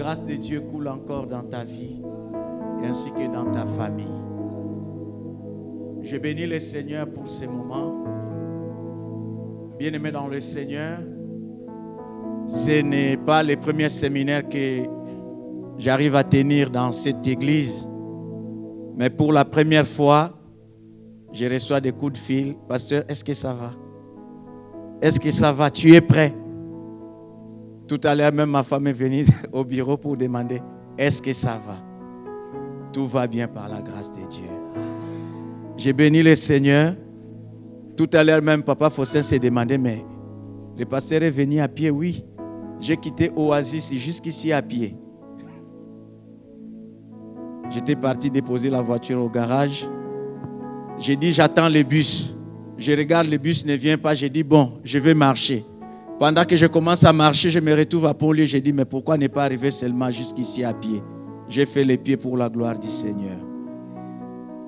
grâce de Dieu coule encore dans ta vie ainsi que dans ta famille. Je bénis le Seigneur pour ces moments. Bien-aimés dans le Seigneur, ce n'est pas le premier séminaire que j'arrive à tenir dans cette église, mais pour la première fois, je reçois des coups de fil. Pasteur, est-ce que ça va? Est-ce que ça va? Tu es prêt? Tout à l'heure, même ma femme est venue au bureau pour demander, est-ce que ça va? Tout va bien par la grâce de Dieu. J'ai béni le Seigneur. Tout à l'heure, même Papa Fossin s'est demandé, mais le pasteur est venu à pied? Oui. J'ai quitté Oasis jusqu'ici à pied. J'étais parti déposer la voiture au garage. J'ai dit, j'attends le bus. Je regarde, le bus ne vient pas. J'ai dit, bon, je vais marcher. Pendant que je commence à marcher, je me retrouve à Pont-Lieu. J'ai dit, mais pourquoi ne pas arriver seulement jusqu'ici à pied? J'ai fait les pieds pour la gloire du Seigneur.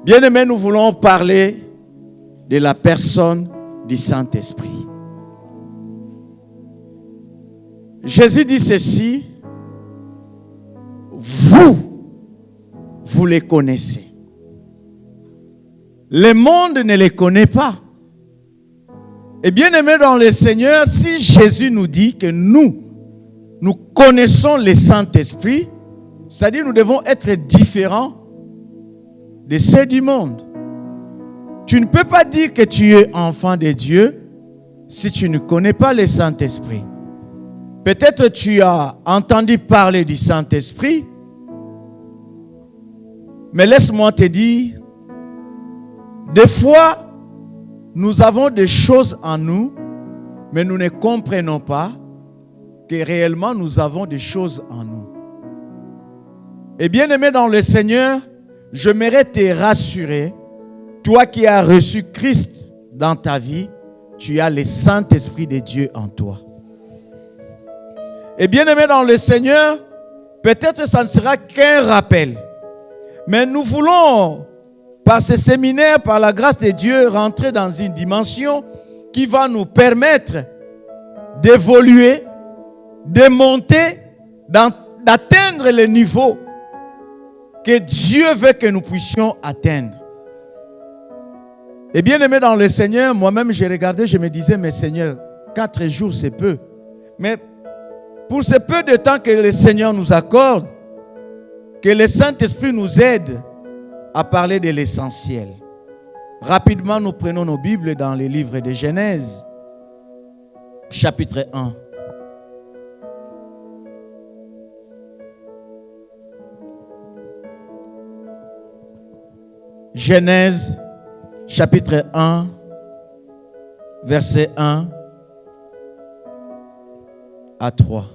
Bien-aimés, nous voulons parler de la personne du Saint-Esprit. Jésus dit ceci, vous les connaissez. Le monde ne les connaît pas. Et bien aimé dans le Seigneur, si Jésus nous dit que nous connaissons le Saint-Esprit, c'est-à-dire nous devons être différents de ceux du monde. Tu ne peux pas dire que tu es enfant de Dieu si tu ne connais pas le Saint-Esprit. Peut-être tu as entendu parler du Saint-Esprit, mais laisse-moi te dire, des fois, nous avons des choses en nous, mais nous ne comprenons pas que réellement nous avons des choses en nous. Et bien aimé dans le Seigneur, j'aimerais te rassurer, toi qui as reçu Christ dans ta vie, tu as le Saint-Esprit de Dieu en toi. Et bien aimé dans le Seigneur, peut-être ça ne sera qu'un rappel, mais nous voulons, par ce séminaire, par la grâce de Dieu, rentrer dans une dimension qui va nous permettre d'évoluer, de monter, d'atteindre le niveau que Dieu veut que nous puissions atteindre. Et bien aimé dans le Seigneur, moi-même j'ai regardé, je me disais, mais Seigneur, 4 jours c'est peu. Mais pour ce peu de temps que le Seigneur nous accorde, que le Saint-Esprit nous aide à parler de l'essentiel. Rapidement, nous prenons nos Bibles dans les livres de Genèse, chapitre 1. Genèse, chapitre 1, verset 1 à 3.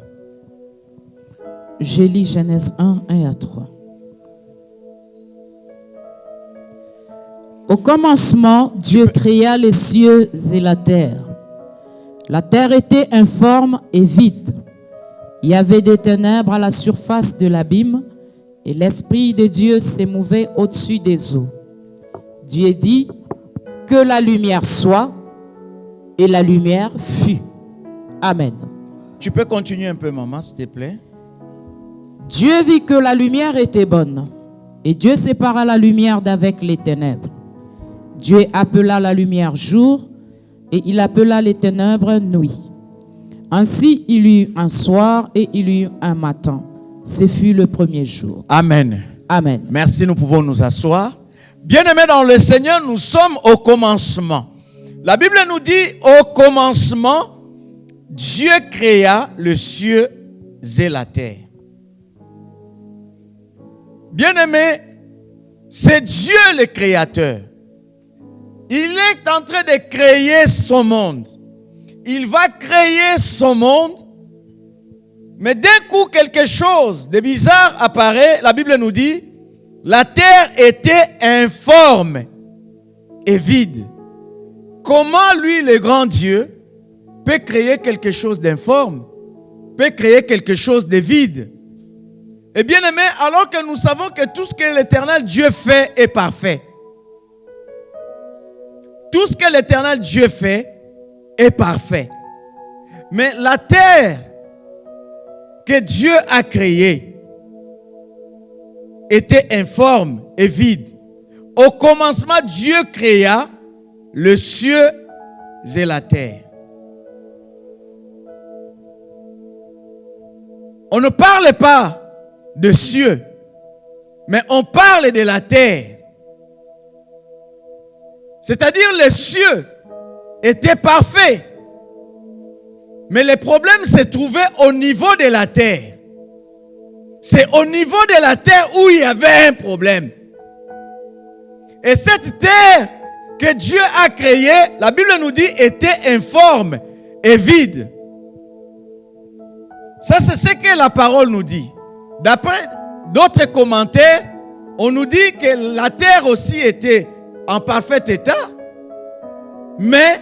Je lis Genèse 1, 1 à 3. Au commencement, Dieu créa les cieux et la terre. La terre était informe et vide. Il y avait des ténèbres à la surface de l'abîme, et l'Esprit de Dieu s'émouvait au-dessus des eaux. Dieu dit que la lumière soit, et la lumière fut. Amen. Tu peux continuer un peu, maman, s'il te plaît. Dieu vit que la lumière était bonne, et Dieu sépara la lumière d'avec les ténèbres. Dieu appela la lumière jour, et il appela les ténèbres nuit. Ainsi, il y eut un soir et il y eut un matin. Ce fut le premier jour. Amen. Amen. Merci, nous pouvons nous asseoir. Bien-aimés dans le Seigneur, nous sommes au commencement. La Bible nous dit, au commencement, Dieu créa les cieux et la terre. Bien-aimés, c'est Dieu le créateur. Il est en train de créer son monde. Il va créer son monde. Mais d'un coup, quelque chose de bizarre apparaît. La Bible nous dit, la terre était informe et vide. Comment lui, le grand Dieu, peut créer quelque chose d'informe, peut créer quelque chose de vide? Et bien aimé, alors que nous savons que tout ce que l'Éternel Dieu fait est parfait. Tout ce que l'Éternel Dieu fait est parfait. Mais la terre que Dieu a créée était informe et vide. Au commencement, Dieu créa le ciel et la terre. On ne parle pas de cieux, mais on parle de la terre. C'est-à-dire les cieux étaient parfaits, mais le problème se trouvait au niveau de la terre. C'est au niveau de la terre où il y avait un problème. Et cette terre que Dieu a créée, la Bible nous dit, était informe et vide. Ça, c'est ce que la parole nous dit. D'après d'autres commentaires, on nous dit que la terre aussi était en parfait état, mais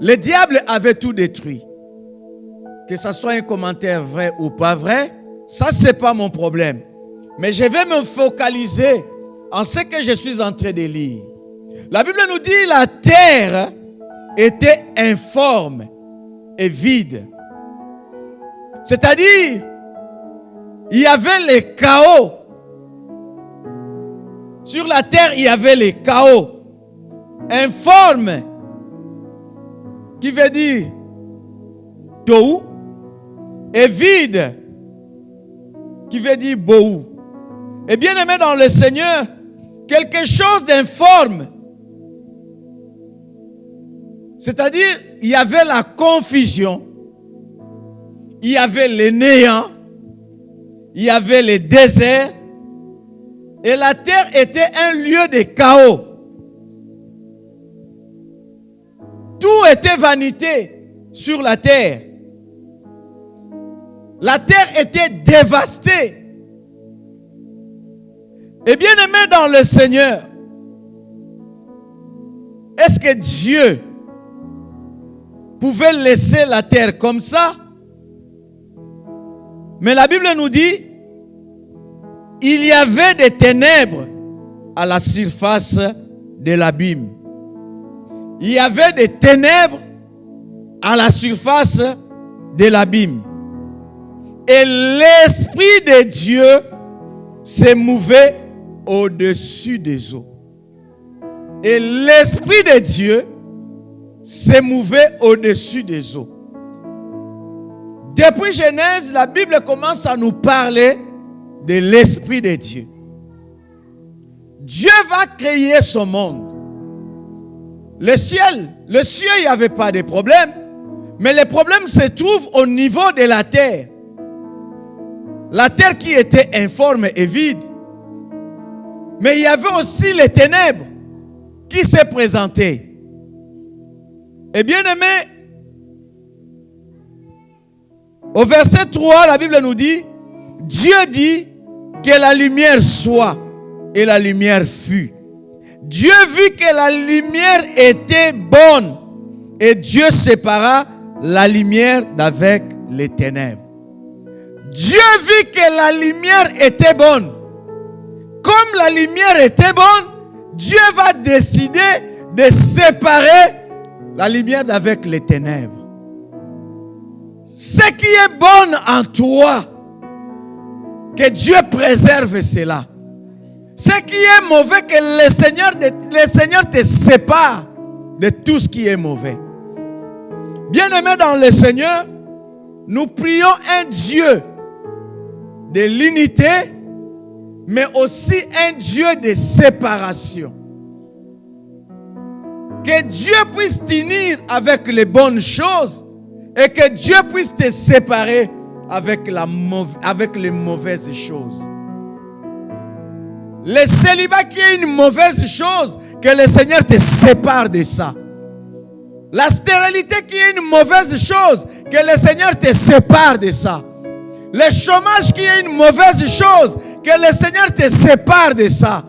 le diable avait tout détruit. Que ce soit un commentaire vrai ou pas vrai, ça, ce n'est pas mon problème. Mais je vais me focaliser en ce que je suis en train de lire. La Bible nous dit que la terre était informe et vide. C'est-à-dire, il y avait le chaos. Sur la terre, il y avait le chaos. Informe, qui veut dire tohu, et vide, qui veut dire bohu. Et bien aimé dans le Seigneur, quelque chose d'informe. C'est-à-dire, il y avait la confusion. Il y avait le néant, il y avait le désert, et la terre était un lieu de chaos. Tout était vanité sur la terre. La terre était dévastée. Et bien aimé dans le Seigneur, est-ce que Dieu pouvait laisser la terre comme ça? Mais la Bible nous dit, il y avait des ténèbres à la surface de l'abîme. Il y avait des ténèbres à la surface de l'abîme. Et l'Esprit de Dieu se mouvait au-dessus des eaux. Et l'Esprit de Dieu se mouvait au-dessus des eaux. Depuis Genèse, la Bible commence à nous parler de l'Esprit de Dieu. Dieu va créer son monde. Le ciel, il n'y avait pas de problème. Mais le problème se trouve au niveau de la terre. La terre qui était informe et vide. Mais il y avait aussi les ténèbres qui se présentaient. Et bien aimé, au verset 3, la Bible nous dit, Dieu dit que la lumière soit, et la lumière fut. Dieu vit que la lumière était bonne, et Dieu sépara la lumière d'avec les ténèbres. Dieu vit que la lumière était bonne. Comme la lumière était bonne, Dieu va décider de séparer la lumière d'avec les ténèbres. Ce qui est bon en toi, que Dieu préserve cela. Ce qui est mauvais, que le Seigneur te sépare de tout ce qui est mauvais. Bien-aimés dans le Seigneur, nous prions un Dieu de l'unité, mais aussi un Dieu de séparation. Que Dieu puisse t'unir avec les bonnes choses et que Dieu puisse te séparer avec les mauvaises choses. Le célibat qui est une mauvaise chose, que le Seigneur te sépare de ça. La stérilité qui est une mauvaise chose, que le Seigneur te sépare de ça. Le chômage qui est une mauvaise chose, que le Seigneur te sépare de ça.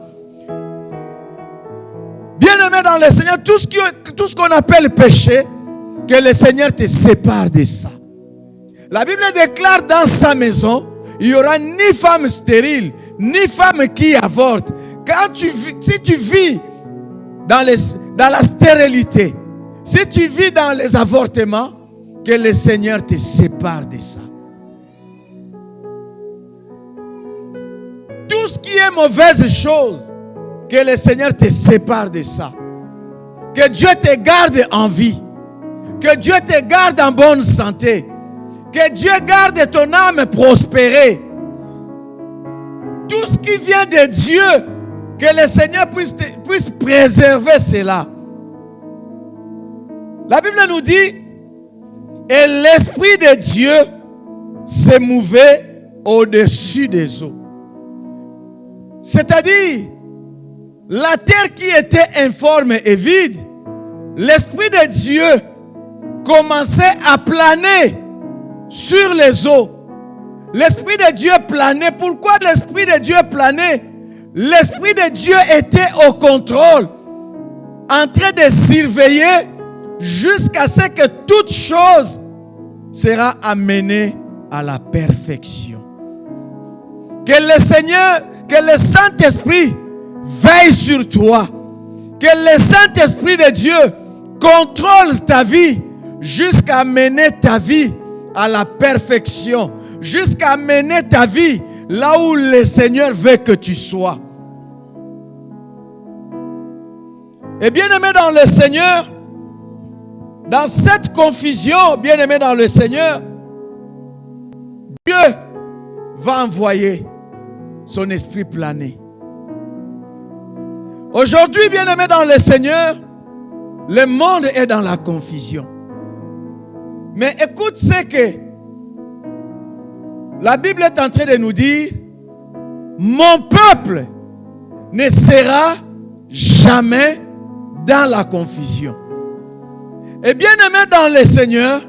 Bien-aimé dans le Seigneur, tout ce qu'on appelle péché, que le Seigneur te sépare de ça. La Bible déclare dans sa maison, il n'y aura ni femme stérile, ni femme qui avorte. Si tu vis dans la stérilité, si tu vis dans les avortements, que le Seigneur te sépare de ça. Tout tout ce qui est mauvaise chose, que le Seigneur te sépare de ça. Que Dieu te garde en vie. Que Dieu te garde en bonne santé. Que Dieu garde ton âme prospérée. Tout ce qui vient de Dieu, que le Seigneur puisse préserver cela. La Bible nous dit, et l'Esprit de Dieu s'est mouvé au-dessus des eaux. C'est-à-dire, la terre qui était informe et vide, l'Esprit de Dieu commençait à planer sur les eaux. L'Esprit de Dieu planait. Pourquoi l'Esprit de Dieu planait? L'Esprit de Dieu était au contrôle, en train de surveiller jusqu'à ce que toute chose sera amenée à la perfection. Que le Seigneur, que le Saint-Esprit veille sur toi. Que le Saint-Esprit de Dieu contrôle ta vie jusqu'à mener ta vie à la perfection. Jusqu'à mener ta vie là où le Seigneur veut que tu sois. Et bien-aimé dans le Seigneur, dans cette confusion, bien-aimé dans le Seigneur, Dieu va envoyer son esprit planer. Aujourd'hui, bien-aimé dans le Seigneur, le monde est dans la confusion. Mais écoute ce que la Bible est en train de nous dire. Mon peuple ne sera jamais dans la confusion. Et bien-aimé dans le Seigneur,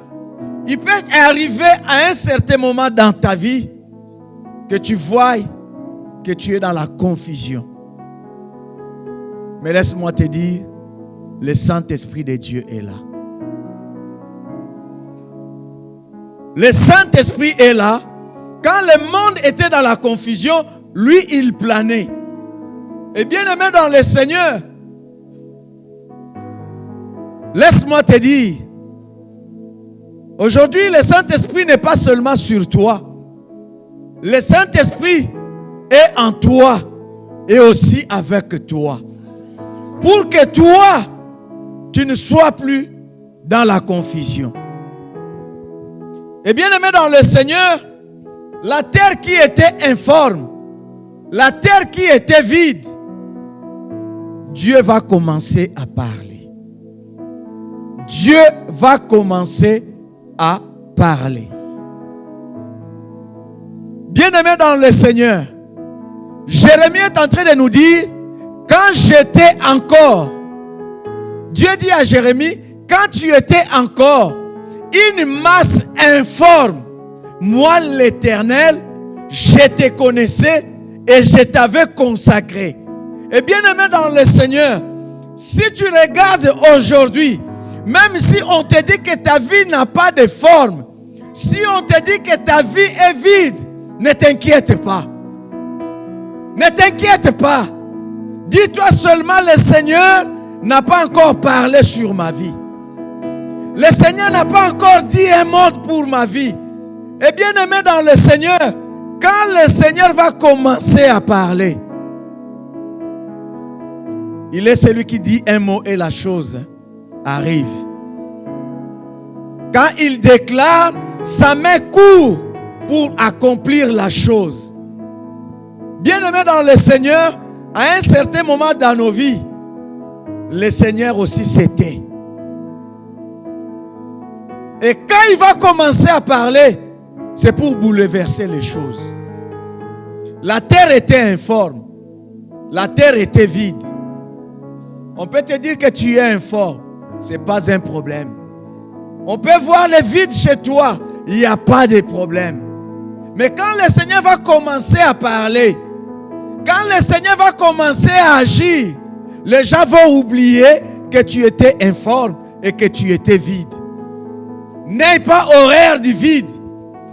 il peut arriver à un certain moment dans ta vie que tu vois que tu es dans la confusion. Mais laisse-moi te dire, le Saint-Esprit de Dieu est là. Le Saint-Esprit est là. Quand le monde était dans la confusion, lui, il planait. Et bien-aimé dans le Seigneur, laisse-moi te dire, aujourd'hui, le Saint-Esprit n'est pas seulement sur toi. Le Saint-Esprit est en toi et aussi avec toi. Pour que toi, tu ne sois plus dans la confusion. Et bien aimé dans le Seigneur, la terre qui était informe, la terre qui était vide, Dieu va commencer à parler. Dieu va commencer à parler. Bien-aimé dans le Seigneur, Jérémie est en train de nous dire, quand j'étais encore, Dieu dit à Jérémie, quand tu étais encore une masse informe, moi l'Éternel, je te connaissais et je t'avais consacré. Et bien-aimé dans le Seigneur, si tu regardes aujourd'hui, même si on te dit que ta vie n'a pas de forme, si on te dit que ta vie est vide, ne t'inquiète pas. Ne t'inquiète pas. Dis-toi seulement, le Seigneur n'a pas encore parlé sur ma vie. Le Seigneur n'a pas encore dit un mot pour ma vie. Et bien aimé dans le Seigneur, quand le Seigneur va commencer à parler, il est celui qui dit un mot et la chose arrive. Quand il déclare, sa main court pour accomplir la chose. Bien-aimé dans le Seigneur, à un certain moment dans nos vies, le Seigneur aussi s'était. Et quand il va commencer à parler, c'est pour bouleverser les choses. La terre était informe. La terre était vide. On peut te dire que tu es informe. Ce n'est pas un problème. On peut voir le vide chez toi. Il n'y a pas de problème. Mais quand le Seigneur va commencer à parler, quand le Seigneur va commencer à agir, les gens vont oublier que tu étais informe et que tu étais vide. N'aie pas horreur du vide.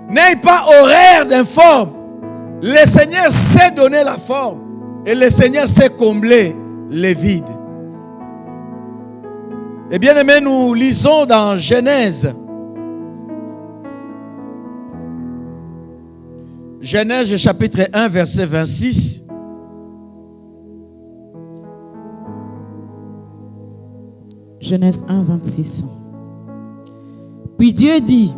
N'aie pas horreur d'informe. Le Seigneur sait donner la forme. Et le Seigneur sait combler les vides. Et bien aimé, nous lisons dans Genèse. Genèse chapitre 1, verset 26. Genèse 1, 26. Puis Dieu dit,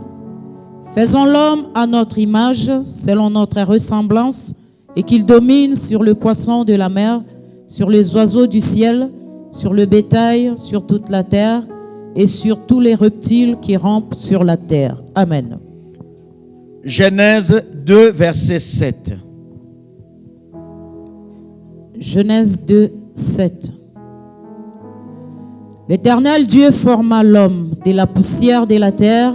faisons l'homme à notre image, selon notre ressemblance, et qu'il domine sur le poisson de la mer, sur les oiseaux du ciel, sur le bétail, sur toute la terre, et sur tous les reptiles qui rampent sur la terre. Amen. Genèse 2, verset 7. Genèse 2, 7. L'Éternel Dieu forma l'homme de la poussière de la terre.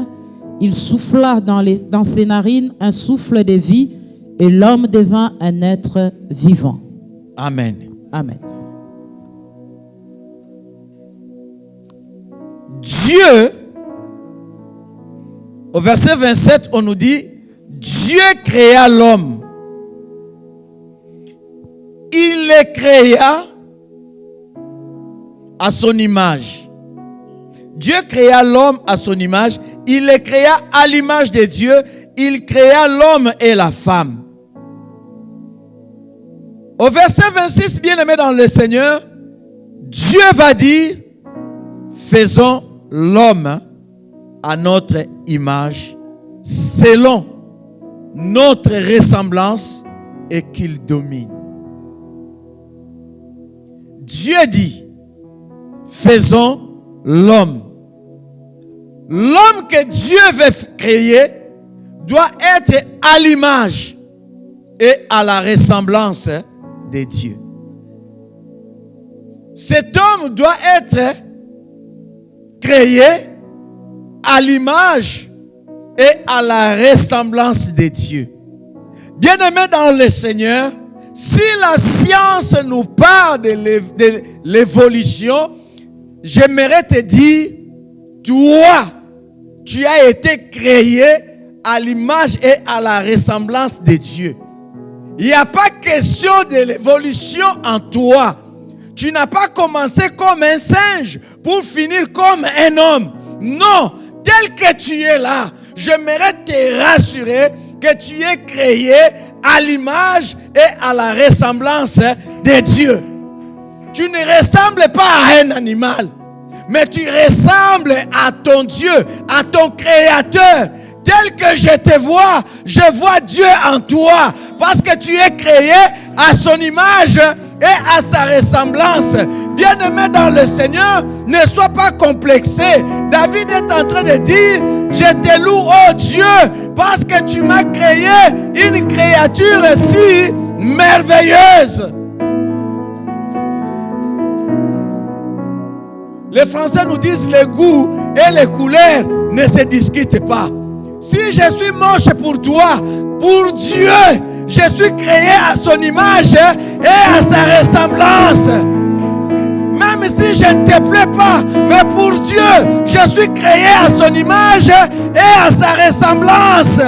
Il souffla dans ses narines un souffle de vie et l'homme devint un être vivant. Amen. Amen. Dieu, au verset 27, on nous dit, Dieu créa l'homme. Il le créa à son image. Dieu créa l'homme à son image. Il le créa à l'image de Dieu. Il créa l'homme et la femme. Au verset 26, bien-aimé dans le Seigneur, Dieu va dire, faisons l'homme à notre image, selon notre ressemblance, et qu'il domine. Dieu dit, faisons l'homme. L'homme que Dieu veut créer doit être à l'image et à la ressemblance de Dieu. Cet homme doit être créé à l'image et à la ressemblance de Dieu. Bien-aimé dans le Seigneur, si la science nous parle de l'évolution, j'aimerais te dire, toi, tu as été créé à l'image et à la ressemblance de Dieu. Il n'y a pas question de l'évolution en toi. Tu n'as pas commencé comme un singe pour finir comme un homme. Non, tel que tu es là, j'aimerais te rassurer que tu es créé à l'image et à la ressemblance de Dieu. Tu ne ressembles pas à un animal, mais tu ressembles à ton Dieu, à ton Créateur. Tel que je vois Dieu en toi, parce que tu es créé à son image et à sa ressemblance. Bien-aimé dans le Seigneur, ne sois pas complexé. David est en train de dire, je te loue, oh Dieu, parce que tu m'as créé une créature si merveilleuse. Les Français nous disent, les goûts et les couleurs ne se discutent pas. Si je suis moche pour toi, pour Dieu, je suis créé à son image et à sa ressemblance. Même si je ne te plais pas, mais pour Dieu, je suis créé à son image et à sa ressemblance.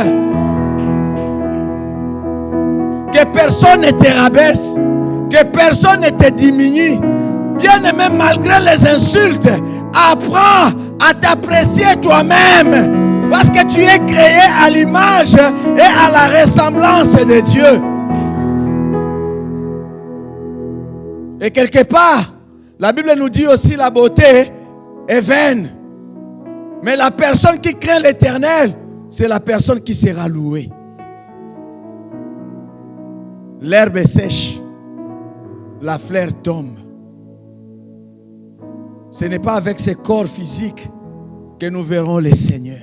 Que personne ne te rabaisse, que personne ne te diminue. Bien-aimé, malgré les insultes, apprends à t'apprécier toi-même. Parce que tu es créé à l'image et à la ressemblance de Dieu. Et quelque part, la Bible nous dit aussi la beauté est vaine. Mais la personne qui craint l'Éternel, c'est la personne qui sera louée. L'herbe est sèche, la fleur tombe. Ce n'est pas avec ce corps physique que nous verrons le Seigneur.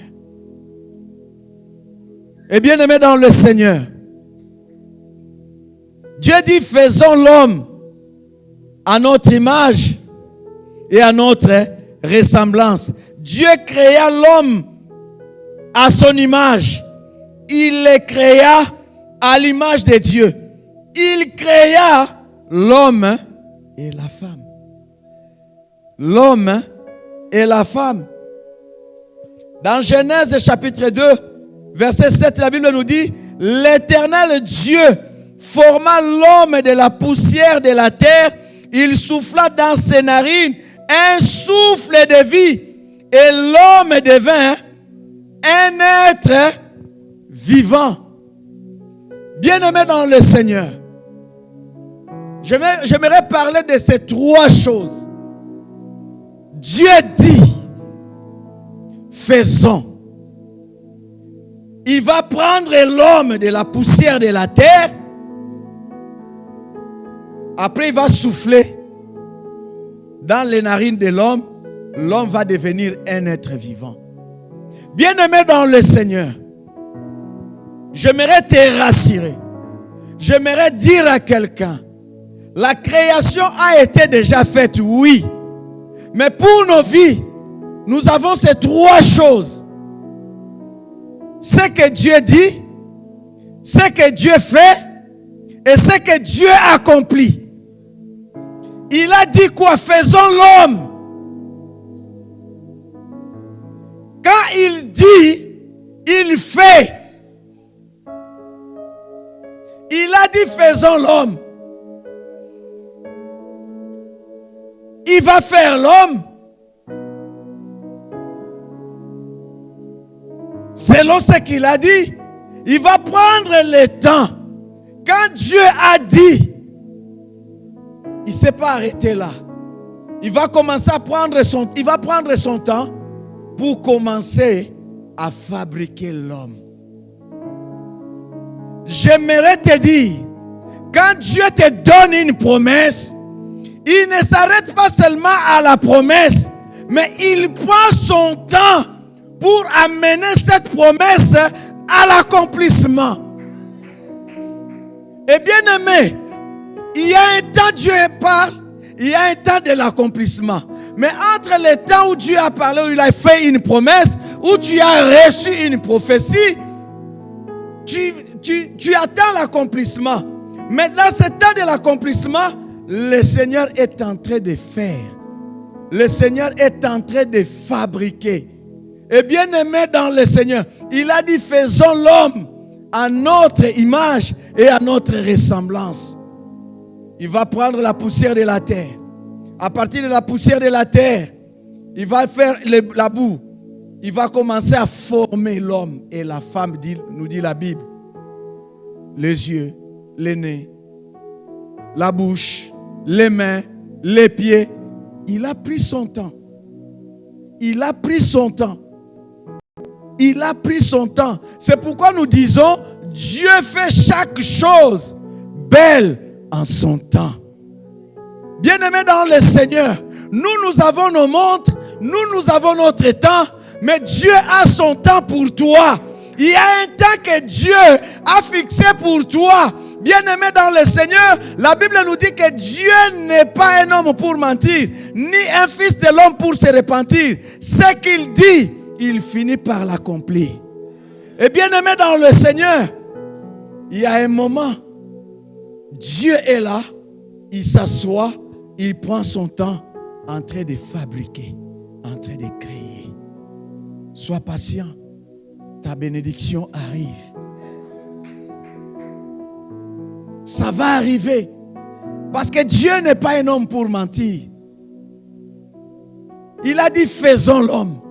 Et bien aimé dans le Seigneur, Dieu dit, faisons l'homme à notre image et à notre ressemblance. Dieu créa l'homme à son image. Il le créa à l'image de Dieu. Il créa l'homme et la femme. L'homme et la femme. Dans Genèse chapitre 2, verset 7, la Bible nous dit, l'Éternel Dieu forma l'homme de la poussière de la terre. Il souffla dans ses narines un souffle de vie. Et l'homme devint un être vivant. Bien-aimé dans le Seigneur, j'aimerais parler de ces trois choses. Dieu dit, faisons. Il va prendre l'homme de la poussière de la terre. Après, il va souffler dans les narines de l'homme. L'homme va devenir un être vivant. Bien-aimé dans le Seigneur, j'aimerais te rassurer. J'aimerais dire à quelqu'un, la création a été déjà faite, oui. Mais pour nos vies, nous avons ces trois choses. Ce que Dieu dit, ce que Dieu fait et ce que Dieu accomplit. Il a dit quoi? Faisons l'homme. Quand il dit, il fait. Il a dit faisons l'homme. Il va faire l'homme selon ce qu'il a dit. Il va prendre le temps. Quand Dieu a dit, il ne s'est pas arrêté là. Il va commencer à prendre son temps pour commencer à fabriquer l'homme. J'aimerais te dire, quand Dieu te donne une promesse, il ne s'arrête pas seulement à la promesse, mais il prend son temps pour amener cette promesse à l'accomplissement. Et bien aimé, il y a un temps Dieu parle, il y a un temps de l'accomplissement. Mais entre le temps où Dieu a parlé, où il a fait une promesse, où tu as reçu une prophétie, tu attends l'accomplissement. Mais dans ce temps de l'accomplissement, le Seigneur est en train de faire. Le Seigneur est en train de fabriquer. Et bien aimé dans le Seigneur, il a dit faisons l'homme à notre image et à notre ressemblance. Il va prendre la poussière de la terre. À partir de la poussière de la terre, il va faire la boue. Il va commencer à former l'homme et la femme, nous dit la Bible. Les yeux, les nez, la bouche, les mains, les pieds. Il a pris son temps. Il a pris son temps. Il a pris son temps. C'est pourquoi nous disons, Dieu fait chaque chose belle en son temps. Bien-aimés dans le Seigneur, nous avons nos montres, nous avons notre temps, mais Dieu a son temps pour toi. Il y a un temps que Dieu a fixé pour toi. Bien-aimé dans le Seigneur, la Bible nous dit que Dieu n'est pas un homme pour mentir, ni un fils de l'homme pour se repentir. Ce qu'il dit, il finit par l'accomplir. Et bien-aimé dans le Seigneur, il y a un moment, Dieu est là, il s'assoit, il prend son temps en train de fabriquer, en train de créer. Sois patient, ta bénédiction arrive. Ça va arriver. Parce que Dieu n'est pas un homme pour mentir. Il a dit faisons l'homme.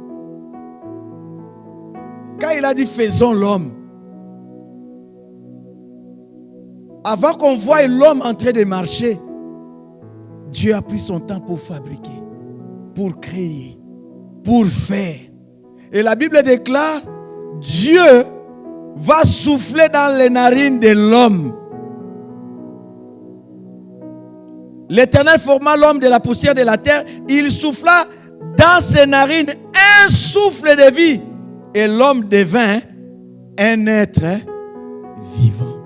Quand il a dit faisons l'homme, avant qu'on voie l'homme en train de marcher, Dieu a pris son temps pour fabriquer, pour créer, pour faire. Et la Bible déclare, Dieu va souffler dans les narines de l'homme. L'Éternel forma l'homme de la poussière de la terre. Il souffla dans ses narines un souffle de vie. Et l'homme devint un être vivant.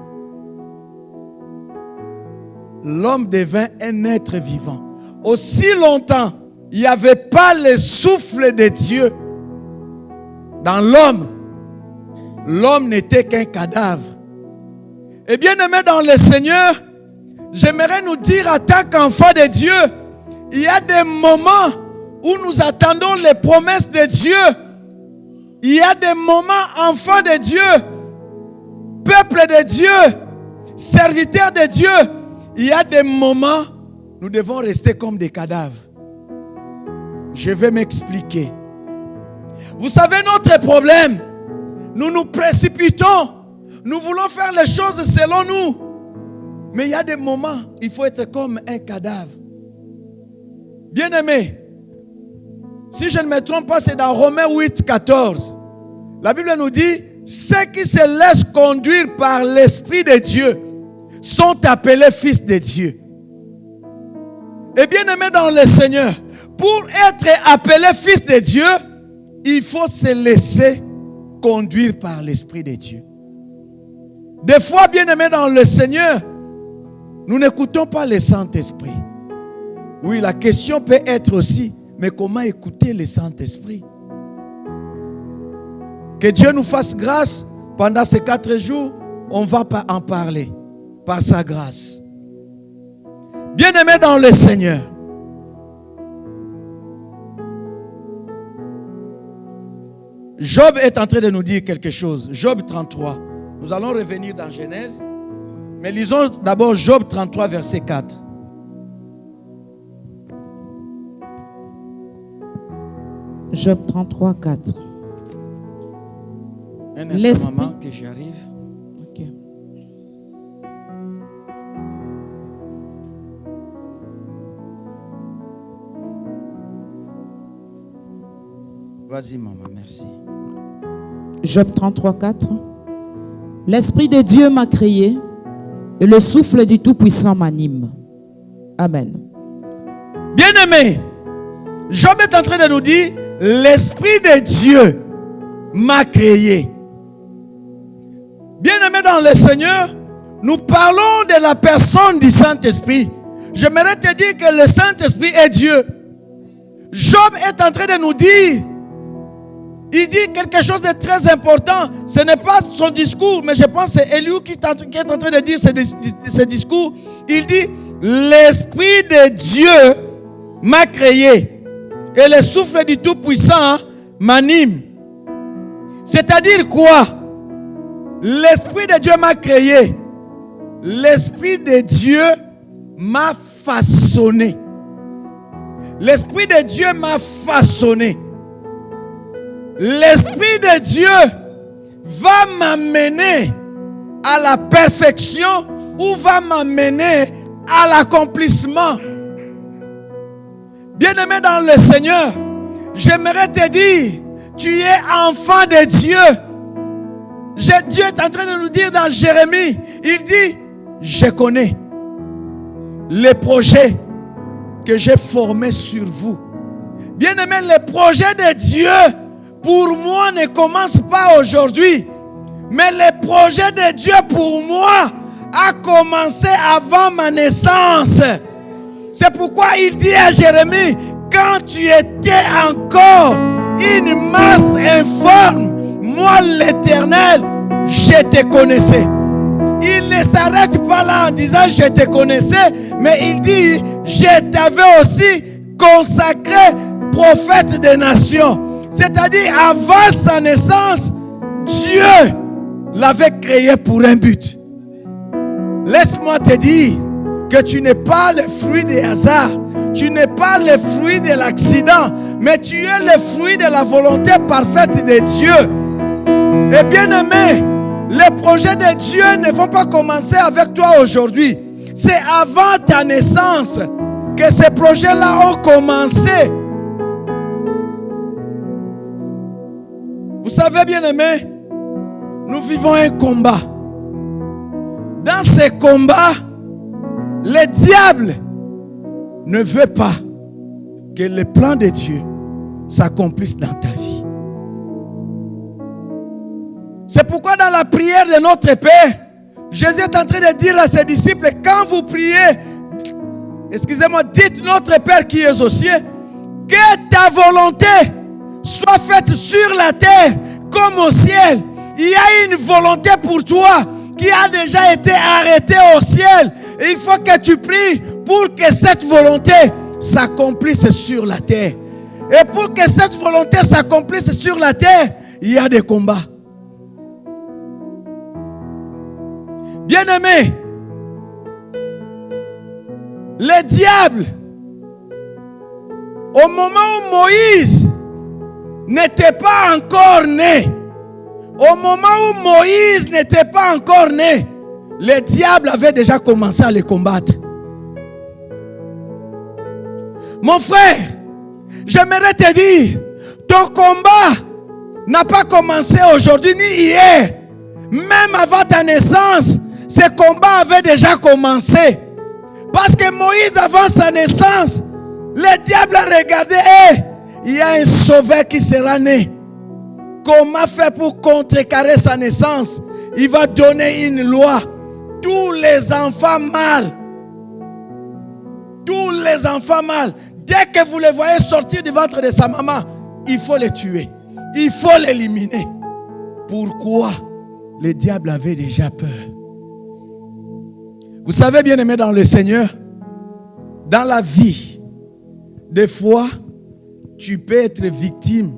L'homme devint un être vivant. Aussi longtemps, il n'y avait pas le souffle de Dieu dans l'homme. L'homme n'était qu'un cadavre. Et bien aimé dans le Seigneur, j'aimerais nous dire en tant qu'enfants de Dieu, il y a des moments où nous attendons les promesses de Dieu. Il y a des moments, enfants de Dieu, peuple de Dieu, serviteurs de Dieu. Il y a des moments, nous devons rester comme des cadavres. Je vais m'expliquer. Vous savez, notre problème, nous nous précipitons. Nous voulons faire les choses selon nous. Mais il y a des moments, il faut être comme un cadavre. Bien-aimé, Si je ne me trompe pas, c'est dans Romains 8, 14. La Bible nous dit, ceux qui se laissent conduire par l'Esprit de Dieu sont appelés fils de Dieu. Et bien aimé dans le Seigneur, pour être appelé fils de Dieu, il faut se laisser conduire par l'Esprit de Dieu. Des fois, bien aimé dans le Seigneur, nous n'écoutons pas le Saint-Esprit. Oui, la question peut être aussi, mais comment écouter le Saint-Esprit? Que Dieu nous fasse grâce. Pendant ces 4 jours, on va en parler par sa grâce. Bien-aimés dans le Seigneur, Job est en train de nous dire quelque chose. Job 33. Nous allons revenir dans Genèse. Mais lisons d'abord Job 33, verset 4. Job 33, 4. Un instant, maman, que j'arrive. Ok. Vas-y, maman, merci. Job 33, 4. L'Esprit de Dieu m'a créé et le souffle du Tout-Puissant m'anime. Amen. Bien-aimé, Job est en train de nous dire, l'Esprit de Dieu m'a créé. Bien-aimé dans le Seigneur, nous parlons de la personne du Saint-Esprit. J'aimerais te dire que le Saint-Esprit est Dieu. Job est en train de nous dire, il dit quelque chose de très important. Ce n'est pas son discours, mais je pense que c'est Eliou qui est en train de dire ce discours. Il dit, l'Esprit de Dieu m'a créé et le souffle du Tout-Puissant m'anime. C'est-à-dire quoi? L'Esprit de Dieu m'a créé. L'Esprit de Dieu m'a façonné. L'Esprit de Dieu m'a façonné. L'Esprit de Dieu va m'amener à la perfection ou va m'amener à l'accomplissement. Bien-aimé dans le Seigneur, j'aimerais te dire, tu es enfant de Dieu. Dieu est en train de nous dire dans Jérémie, il dit, je connais les projets que j'ai formés sur vous. Bien-aimé, les projets de Dieu pour moi ne commencent pas aujourd'hui. Mais le projet de Dieu pour moi a commencé avant ma naissance. C'est pourquoi il dit à Jérémie, quand tu étais encore une masse informe, moi l'Éternel, je te connaissais. Il ne s'arrête pas là en disant je te connaissais, mais il dit je t'avais aussi consacré prophète des nations. C'est-à-dire avant sa naissance, Dieu l'avait créé pour un but. Laisse-moi te dire que tu n'es pas le fruit des hasards, tu n'es pas le fruit de l'accident, mais tu es le fruit de la volonté parfaite de Dieu. Et bien aimé, les projets de Dieu ne vont pas commencer avec toi aujourd'hui. C'est avant ta naissance que ces projets-là ont commencé. Vous savez, bien aimé, nous vivons un combat. Dans ce combat, le diable ne veut pas que le plan de Dieu s'accomplisse dans ta vie. C'est pourquoi dans la prière de notre Père, Jésus est en train de dire à ses disciples, quand vous priez, excusez-moi, dites notre Père qui est aux cieux, que ta volonté soit faite sur la terre comme au ciel. Il y a une volonté pour toi qui a déjà été arrêtée au ciel. Et il faut que tu pries pour que cette volonté s'accomplisse sur la terre. Et pour que cette volonté s'accomplisse sur la terre, il y a des combats. Bien-aimé, le diable, au moment où Moïse n'était pas encore né, au moment où Moïse n'était pas encore né, le diable avait déjà commencé à le combattre. Mon frère, J'aimerais te dire, ton combat n'a pas commencé aujourd'hui ni hier. Même avant ta naissance, ce combat avait déjà commencé. Parce que Moïse, avant sa naissance, le diable a regardé, il y a un sauveur qui sera né. Comment faire pour contrecarrer sa naissance? Il va donner une loi. Tous les enfants mâles, dès que vous les voyez sortir du ventre de sa maman, il faut les tuer. Il faut l'éliminer. Pourquoi? Le diable avait déjà peur. Vous savez, bien aimé dans le Seigneur, dans la vie, des fois, tu peux être victime.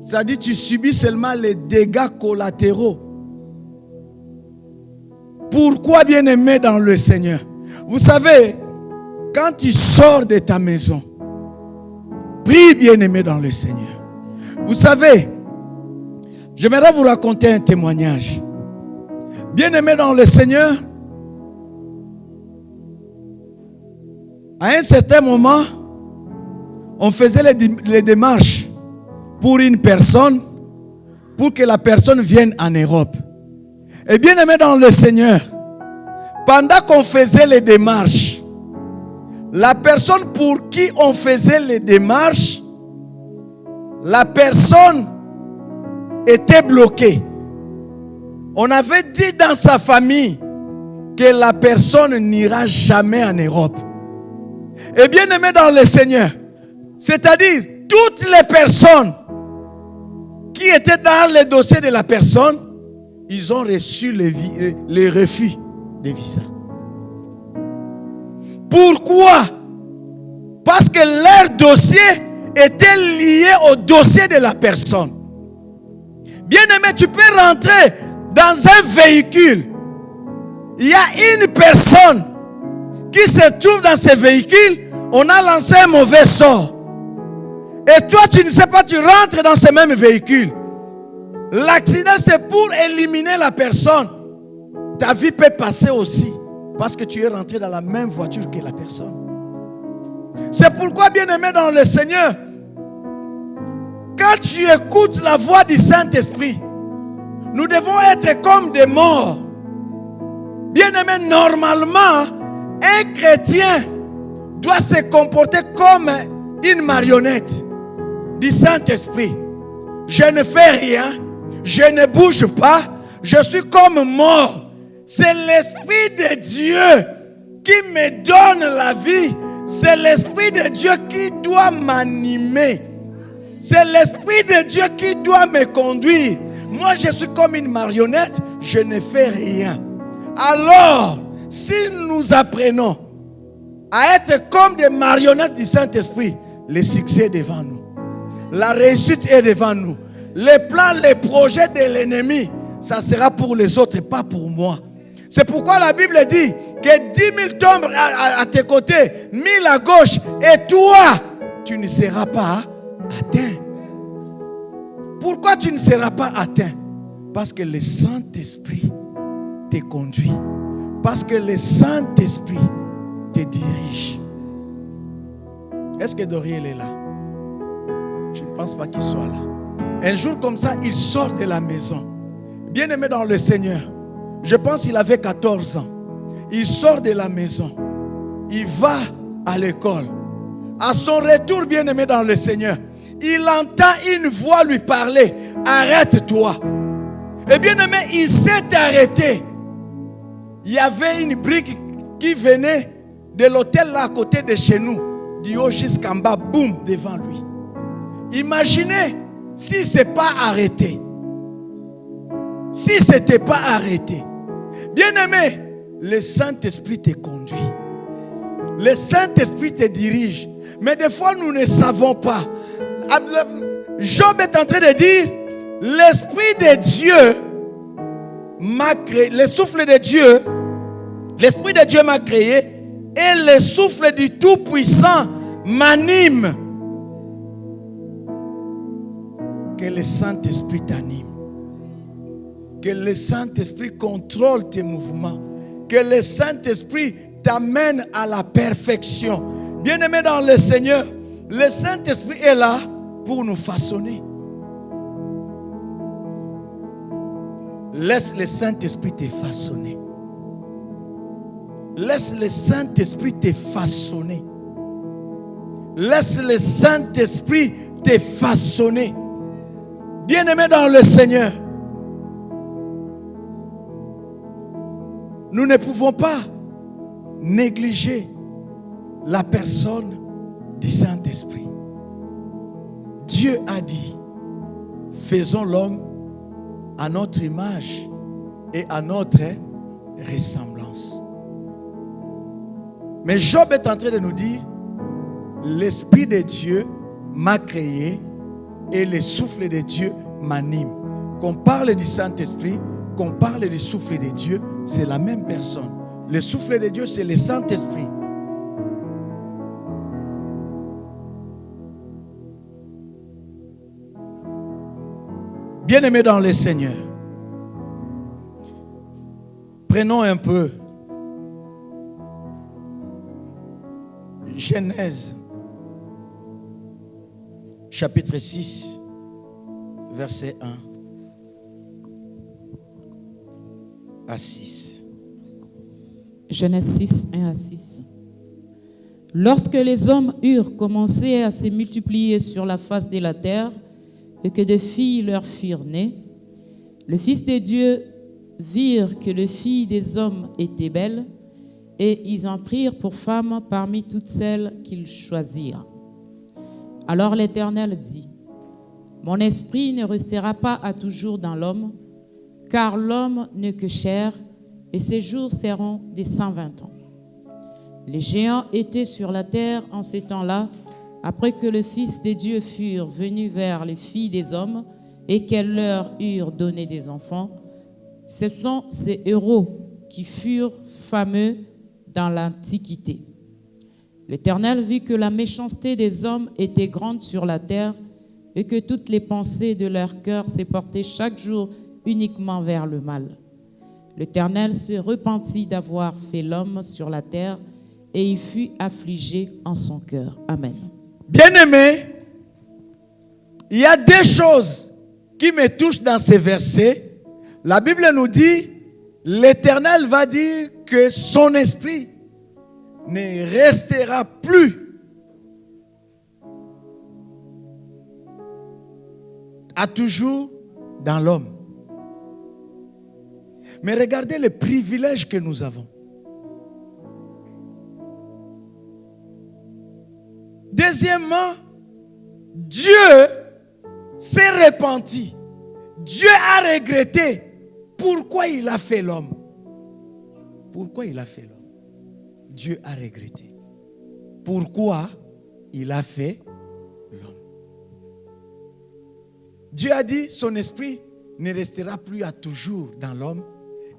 C'est-à-dire, tu subis seulement les dégâts collatéraux. Pourquoi, bien aimé dans le Seigneur? Vous savez, quand tu sors de ta maison, prie, bien aimé dans le Seigneur. Vous savez, j'aimerais vous raconter un témoignage. Bien aimé dans le Seigneur, à un certain moment, on faisait les démarches pour une personne, pour que la personne vienne en Europe. Et bien aimé dans le Seigneur, pendant qu'on faisait les démarches, la personne pour qui on faisait les démarches, la personne était bloquée. On avait dit dans sa famille que la personne n'ira jamais en Europe. Et bien aimé dans le Seigneur, c'est-à-dire toutes les personnes qui étaient dans le dossier de la personne, ils ont reçu les refus de visa. Pourquoi? Parce que leur dossier était lié au dossier de la personne. Bien aimé, tu peux rentrer dans un véhicule. Il y a une personne qui se trouve dans ce véhicule. On a lancé un mauvais sort. Et toi, tu ne sais pas, tu rentres dans ce même véhicule. L'accident, c'est pour éliminer la personne. Ta vie peut passer aussi. Parce que tu es rentré dans la même voiture que la personne. C'est pourquoi, bien aimé dans le Seigneur, quand tu écoutes la voix du Saint-Esprit, nous devons être comme des morts. Bien aimé, normalement, un chrétien doit se comporter comme une marionnette du Saint-Esprit. Je ne fais rien, je ne bouge pas, je suis comme mort. C'est l'Esprit de Dieu qui me donne la vie. C'est l'Esprit de Dieu qui doit m'animer. C'est l'Esprit de Dieu qui doit me conduire. Moi, je suis comme une marionnette, je ne fais rien. Alors, si nous apprenons à être comme des marionnettes du Saint-Esprit, le succès est devant nous. La réussite est devant nous. Les plans, les projets de l'ennemi, ça sera pour les autres et pas pour moi. C'est pourquoi la Bible dit que 10 000 tombent à tes côtés, 1000 à gauche, et toi, tu ne seras pas atteint. Pourquoi tu ne seras pas atteint? Parce que le Saint-Esprit te conduit. Parce que le Saint-Esprit te dirige. Est-ce que Doriel est là? Je ne pense pas qu'il soit là. Un jour comme ça, il sort de la maison. Bien aimé dans le Seigneur. Je pense qu'il avait 14 ans. Il sort de la maison. Il va à l'école. À son retour, bien aimé dans le Seigneur, il entend une voix lui parler. Arrête-toi. Et bien aimé, il s'est arrêté. Il y avait une brique qui venait de l'hôtel là à côté de chez nous. Du haut jusqu'en bas, boum, devant lui. Imaginez si ce n'est pas arrêté. Si ce n'était pas arrêté. Bien-aimé, le Saint-Esprit te conduit. Le Saint-Esprit te dirige. Mais des fois, nous ne savons pas. Job est en train de dire, l'Esprit de Dieu m'a créé. Le souffle de Dieu, l'Esprit de Dieu m'a créé. Et le souffle du Tout-Puissant m'anime. Que le Saint-Esprit t'anime. Que le Saint-Esprit contrôle tes mouvements. Que le Saint-Esprit t'amène à la perfection. Bien-aimé dans le Seigneur, Le Saint-Esprit est là pour nous façonner. Laisse le Saint-Esprit te façonner. Laisse le Saint-Esprit te façonner. Laisse le Saint-Esprit te façonner. Bien-aimé dans le Seigneur, nous ne pouvons pas négliger la personne du Saint-Esprit. Dieu a dit, faisons l'homme à notre image et à notre ressemblance. Mais Job est en train de nous dire, l'Esprit de Dieu m'a créé et le souffle de Dieu m'anime. Qu'on parle du Saint-Esprit, qu'on parle du souffle de Dieu, c'est la même personne. Le souffle de Dieu, c'est le Saint-Esprit. Bien-aimés dans le Seigneur, prenons un peu Genèse, chapitre 6, verset 1 à 6. Genèse 6, 1 à 6. Lorsque les hommes eurent commencé à se multiplier sur la face de la terre, et que des filles leur furent nées, le Fils de Dieu virent que les filles des hommes étaient belles, et ils en prirent pour femmes parmi toutes celles qu'ils choisirent. Alors l'Éternel dit, « Mon esprit ne restera pas à toujours dans l'homme, car l'homme n'est que chair, et ses jours seront des 120 ans. » Les géants étaient sur la terre en ces temps-là, après que le Fils de Dieu furent venus vers les filles des hommes et qu'elles leur eurent donné des enfants. Ce sont ces héros qui furent fameux dans l'Antiquité. L'Éternel vit que la méchanceté des hommes était grande sur la terre et que toutes les pensées de leur cœur se portaient chaque jour uniquement vers le mal. L'Éternel se repentit d'avoir fait l'homme sur la terre et il fut affligé en son cœur. Amen. Bien-aimé, il y a deux choses qui me touchent dans ces versets. La Bible nous dit, l'Éternel va dire que son esprit ne restera plus à toujours dans l'homme. Mais regardez le privilège que nous avons. Deuxièmement, Dieu s'est repenti. Dieu a regretté pourquoi il a fait l'homme. Pourquoi il a fait l'homme? Dieu a regretté. Pourquoi il a fait l'homme? Dieu a dit son esprit ne restera plus à toujours dans l'homme.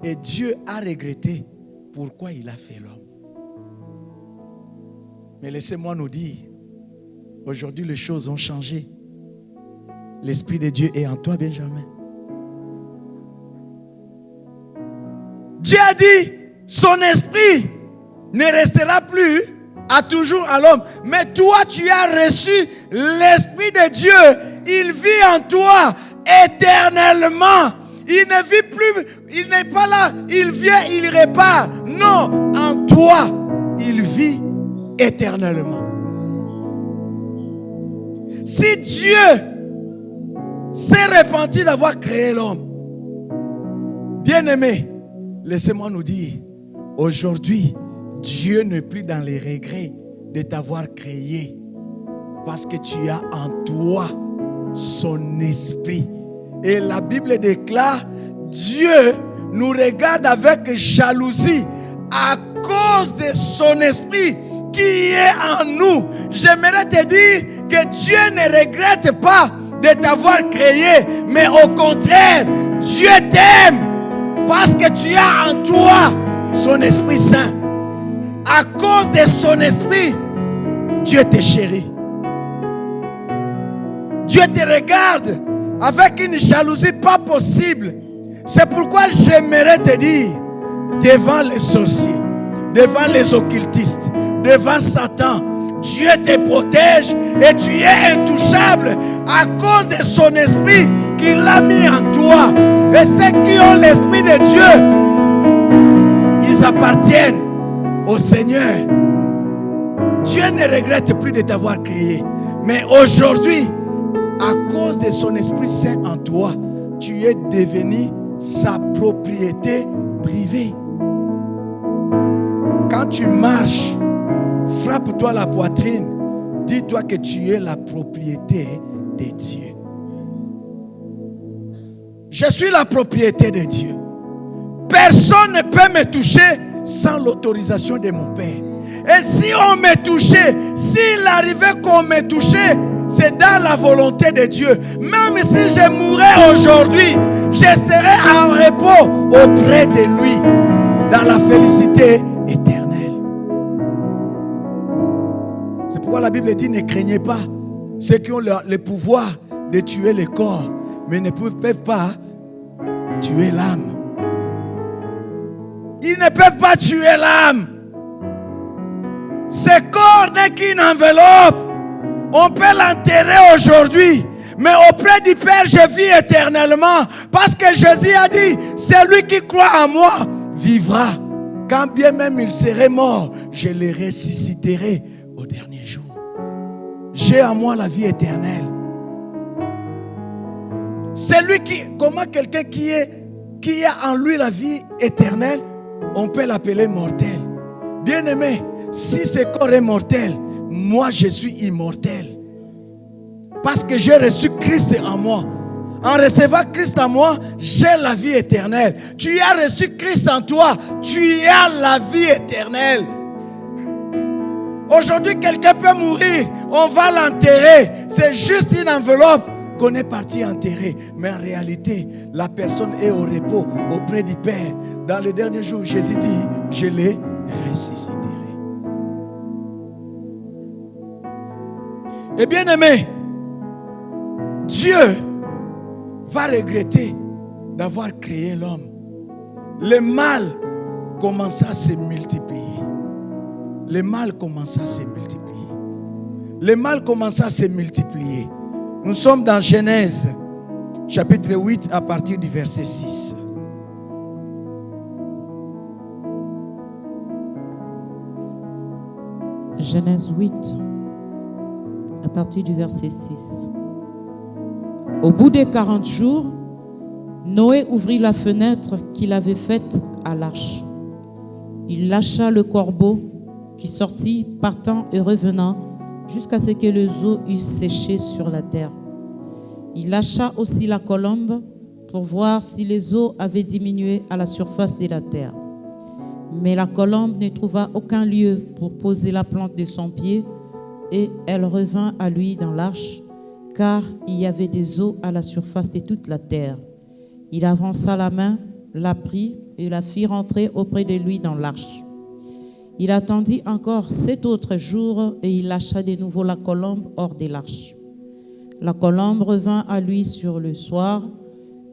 Et Dieu a regretté pourquoi il a fait l'homme. Mais laissez-moi nous dire, aujourd'hui les choses ont changé. L'Esprit de Dieu est en toi, Benjamin. Dieu a dit, son esprit ne restera plus à toujours à l'homme. Mais toi, tu as reçu l'Esprit de Dieu. Il vit en toi éternellement. Il ne vit plus, il n'est pas là. Il vient, il répare. Non, en toi, il vit éternellement. Si Dieu s'est repenti d'avoir créé l'homme, bien-aimé, laissez-moi nous dire, aujourd'hui, Dieu n'est plus dans les regrets de t'avoir créé, parce que tu as en toi son esprit. Et la Bible déclare, Dieu nous regarde avec jalousie à cause de son esprit qui est en nous. J'aimerais te dire que Dieu ne regrette pas de t'avoir créé, mais au contraire, Dieu t'aime parce que tu as en toi son Esprit Saint. À cause de son esprit, Dieu te chérit. Dieu te regarde avec une jalousie pas possible. C'est pourquoi j'aimerais te dire, devant les sorciers, devant les occultistes, devant Satan, Dieu te protège et tu es intouchable à cause de son esprit qu'il a mis en toi. Et ceux qui ont l'esprit de Dieu, ils appartiennent au Seigneur. Dieu ne regrette plus de t'avoir créé. Mais aujourd'hui, à cause de son Esprit Saint en toi, tu es devenu sa propriété privée. Quand tu marches, frappe-toi la poitrine. Dis-toi que tu es la propriété de Dieu. Je suis la propriété de Dieu. Personne ne peut me toucher sans l'autorisation de mon Père. Et si on me touchait, s'il arrivait qu'on me touchait, c'est dans la volonté de Dieu. Même si je mourrais aujourd'hui, je serais en repos auprès de lui, dans la félicité éternelle. C'est pourquoi la Bible dit, ne craignez pas ceux qui ont le pouvoir de tuer le corps, mais ne peuvent pas tuer l'âme. Ils ne peuvent pas tuer l'âme. Ce corps n'est qu'une enveloppe. On peut l'enterrer aujourd'hui, mais auprès du Père, je vis éternellement. Parce que Jésus a dit, celui qui croit en moi vivra. Quand bien même il serait mort, je le ressusciterai au dernier jour. J'ai en moi la vie éternelle. Celui qui, comment quelqu'un qui a en lui la vie éternelle, on peut l'appeler mortel. Bien-aimé, si ce corps est mortel, moi je suis immortel. Parce que j'ai reçu Christ en moi. En recevant Christ en moi, j'ai la vie éternelle. Tu as reçu Christ en toi, tu as la vie éternelle. Aujourd'hui, quelqu'un peut mourir, on va l'enterrer. C'est juste une enveloppe qu'on est parti enterrer. Mais en réalité, la personne est au repos auprès du Père. Dans les derniers jours, Jésus dit, je les ressusciterai. Et bien aimé, Dieu va regretter d'avoir créé l'homme. Le mal commença à se multiplier. Le mal commença à se multiplier. Le mal commença à se multiplier. Nous sommes dans Genèse, chapitre 8, à partir du verset 6. Genèse 8, à partir du verset 6. Au bout des 40 jours, Noé ouvrit la fenêtre qu'il avait faite à l'arche. Il lâcha le corbeau qui sortit, partant et revenant, jusqu'à ce que les eaux eussent séché sur la terre. Il lâcha aussi la colombe pour voir si les eaux avaient diminué à la surface de la terre. Mais la colombe ne trouva aucun lieu pour poser la plante de son pied, et elle revint à lui dans l'arche, car il y avait des eaux à la surface de toute la terre. Il avança la main, la prit et la fit rentrer auprès de lui dans l'arche. Il attendit encore 7 autres jours et il lâcha de nouveau la colombe hors de l'arche. La colombe revint à lui sur le soir,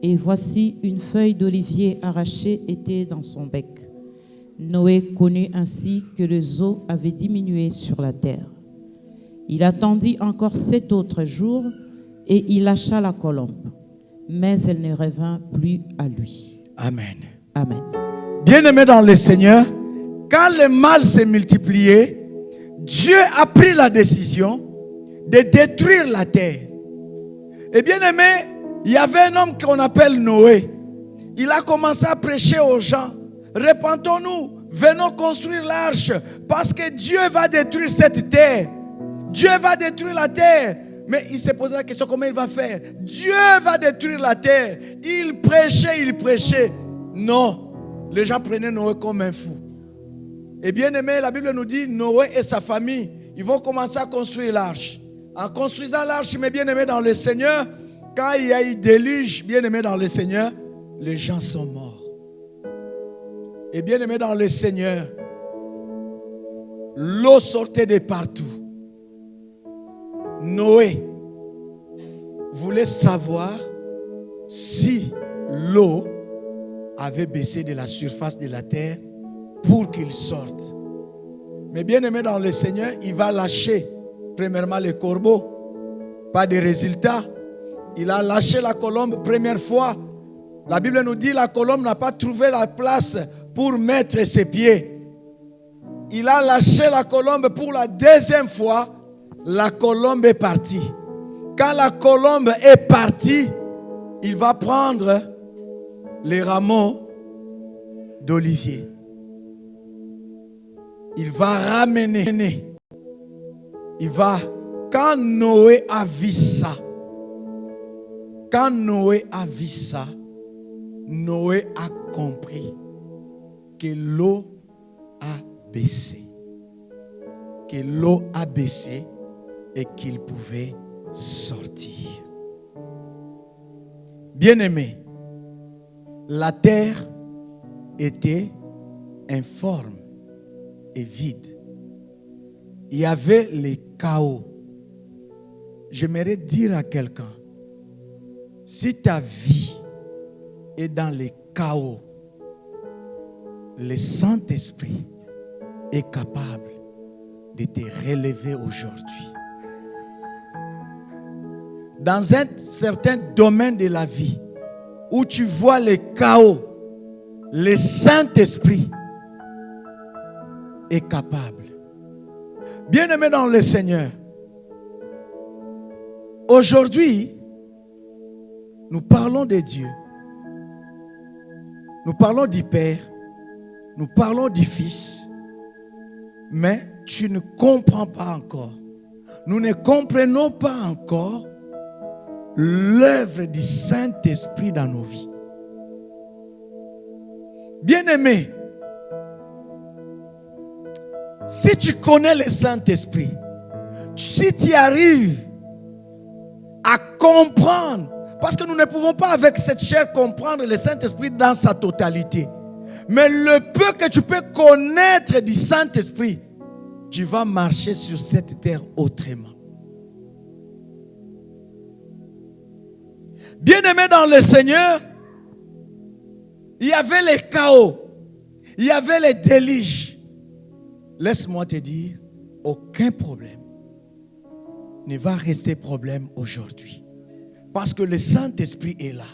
et voici une feuille d'olivier arrachée était dans son bec. Noé connut ainsi que les eaux avaient diminué sur la terre. Il attendit encore 7 autres jours et il lâcha la colombe, mais elle ne revint plus à lui. Amen. Amen. Bien-aimés dans le Seigneur, quand le mal s'est multiplié, Dieu a pris la décision de détruire la terre. Et bien aimé, il y avait un homme qu'on appelle Noé. Il a commencé à prêcher aux gens. Repentons-nous, venons construire l'arche, parce que Dieu va détruire cette terre. Dieu va détruire la terre. Mais il s'est posé la question, comment il va faire? Dieu va détruire la terre. Il prêchait. Non, les gens prenaient Noé comme un fou. Et bien aimé, la Bible nous dit, Noé et sa famille, ils vont commencer à construire l'arche. En construisant l'arche, mais bien aimé dans le Seigneur, quand il y a eu déluge, bien aimé dans le Seigneur, les gens sont morts. Et bien aimé dans le Seigneur, l'eau sortait de partout. Noé voulait savoir si l'eau avait baissé de la surface de la terre pour qu'il sorte. Mais bien aimé dans le Seigneur, il va lâcher premièrement les corbeaux. Pas de résultat. Il a lâché la colombe première fois. La Bible nous dit que la colombe n'a pas trouvé la place pour mettre ses pieds. Il a lâché la colombe pour la deuxième fois. La colombe est partie. Quand la colombe est partie, il va prendre les rameaux d'olivier. Il va ramener. Quand Noé a vu ça, Noé a compris que l'eau a baissé. Que l'eau a baissé et qu'il pouvait sortir. Bien-aimé, la terre était informe et vide. Il y avait le chaos. J'aimerais dire à quelqu'un, si ta vie est dans le chaos, le Saint-Esprit est capable de te relever aujourd'hui. Dans un certain domaine de la vie où tu vois le chaos, le Saint-Esprit est capable. Bien-aimé dans le Seigneur, aujourd'hui, nous parlons de Dieu. Nous parlons du Père. Nous parlons du Fils. Mais tu ne comprends pas encore. Nous ne comprenons pas encore l'œuvre du Saint-Esprit dans nos vies. Bien-aimé, si tu connais le Saint-Esprit, si tu arrives à comprendre, parce que nous ne pouvons pas avec cette chair comprendre le Saint-Esprit dans sa totalité, mais le peu que tu peux connaître du Saint-Esprit, tu vas marcher sur cette terre autrement. Bien-aimé dans le Seigneur, il y avait les chaos, il y avait les déluges. Laisse-moi te dire, aucun problème ne va rester problème aujourd'hui. Parce que le Saint-Esprit est là.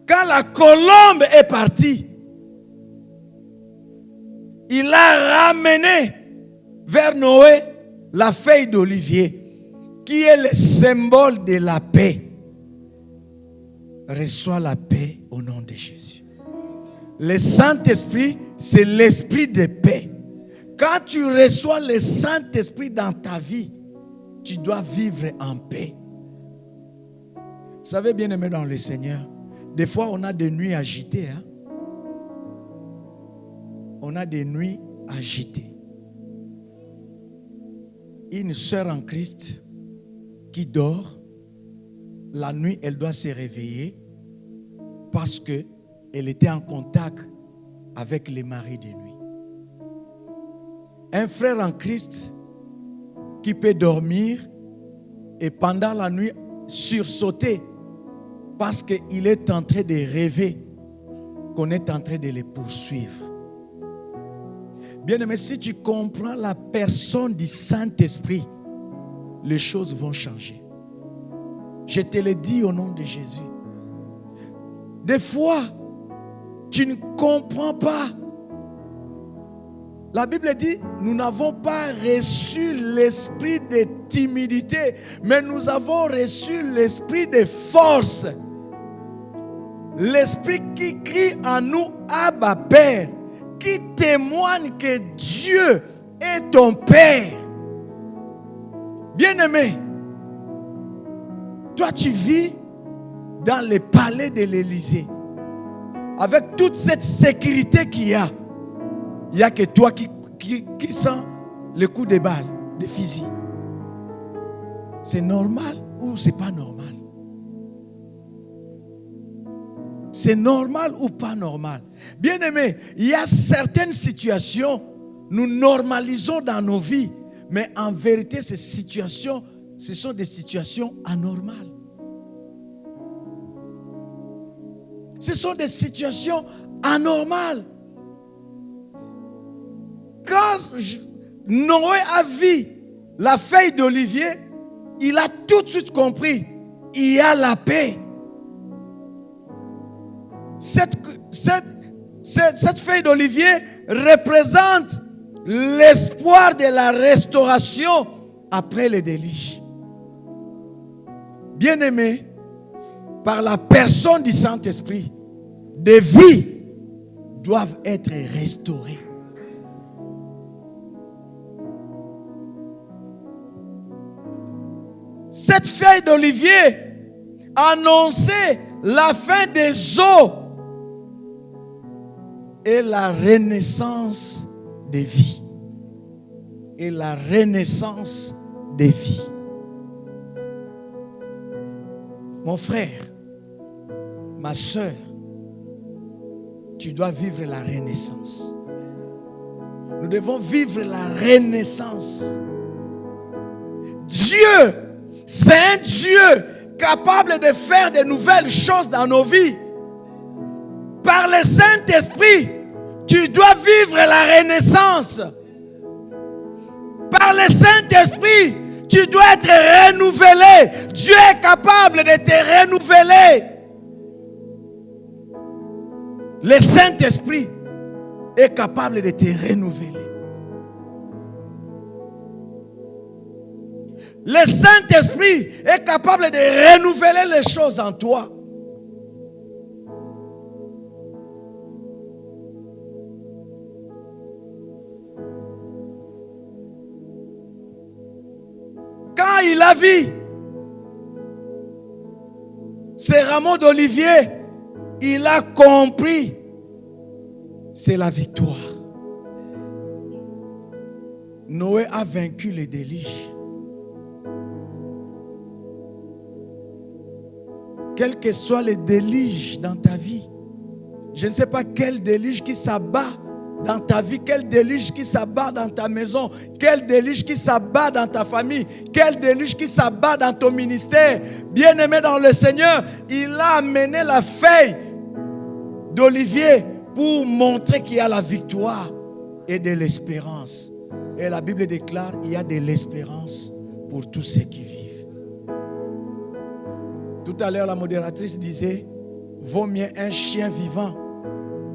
Quand la colombe est partie, il a ramené vers Noé la feuille d'olivier, qui est le symbole de la paix. Reçois la paix au nom de Jésus. Le Saint-Esprit, c'est l'esprit de paix. Quand tu reçois le Saint-Esprit dans ta vie, tu dois vivre en paix. Vous savez, bien aimé dans le Seigneur, des fois on a des nuits agitées. On a des nuits agitées. Une sœur en Christ qui dort, la nuit, elle doit se réveiller parce qu'elle était en contact avec les maris de nuit. Un frère en Christ qui peut dormir et pendant la nuit sursauter parce qu'il est en train de rêver qu'on est en train de les poursuivre. Bien-aimé, si tu comprends la personne du Saint-Esprit, les choses vont changer. Je te le dis au nom de Jésus. Des fois, tu ne comprends pas. La Bible dit, nous n'avons pas reçu l'esprit de timidité, mais nous avons reçu l'esprit de force. L'esprit qui crie en nous, Abba Père, qui témoigne que Dieu est ton Père. Bien-aimé, toi tu vis dans le palais de l'Élysée. Avec toute cette sécurité qu'il y a, il n'y a que toi qui sens le coup de balle, de fusil. C'est normal ou c'est pas normal? C'est normal ou pas normal? Bien-aimé, il y a certaines situations, nous normalisons dans nos vies, mais en vérité, ces situations, ce sont des situations anormales. Ce sont des situations anormales. Quand Noé a vu la feuille d'olivier, il a tout de suite compris. Il y a la paix. Cette feuille d'olivier représente l'espoir de la restauration après le déluge. Bien-aimés, par la personne du Saint-Esprit, des vies doivent être restaurées. Cette feuille d'olivier annonçait la fin des eaux et la renaissance des vies. Et la renaissance des vies. Mon frère, ma soeur, tu dois vivre la renaissance. Nous devons vivre la renaissance. Dieu, c'est un Dieu capable de faire de nouvelles choses dans nos vies. Par le Saint-Esprit, tu dois vivre la renaissance. Par le Saint-Esprit, tu dois être renouvelé. Dieu est capable de te renouveler. Le Saint-Esprit est capable de te renouveler. Le Saint-Esprit est capable de renouveler les choses en toi. Quand il a vu ces rameaux d'olivier, il a compris, c'est la victoire. Noé a vaincu les déluges. Quel que soit le déluge dans ta vie, je ne sais pas quel déluge qui s'abat dans ta vie, quel déluge qui s'abat dans ta maison, quel déluge qui s'abat dans ta famille, quel déluge qui s'abat dans ton ministère. Bien-aimé dans le Seigneur, il a amené la feuille d'olivier pour montrer qu'il y a la victoire et de l'espérance. Et la Bible déclare qu'il y a de l'espérance pour tous ceux qui vivent. Tout à l'heure, la modératrice disait, vaut mieux un chien vivant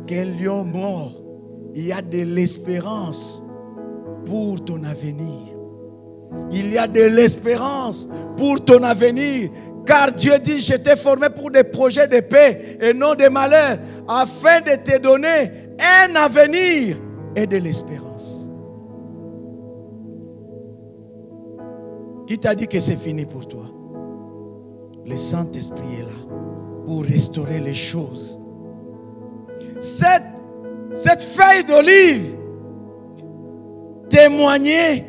qu'un lion mort. Il y a de l'espérance pour ton avenir. Il y a de l'espérance pour ton avenir. Car Dieu dit, je t'ai formé pour des projets de paix et non de malheur, afin de te donner un avenir et de l'espérance. Qui t'a dit que c'est fini pour toi? Le Saint-Esprit est là pour restaurer les choses. Cette feuille d'olive témoignait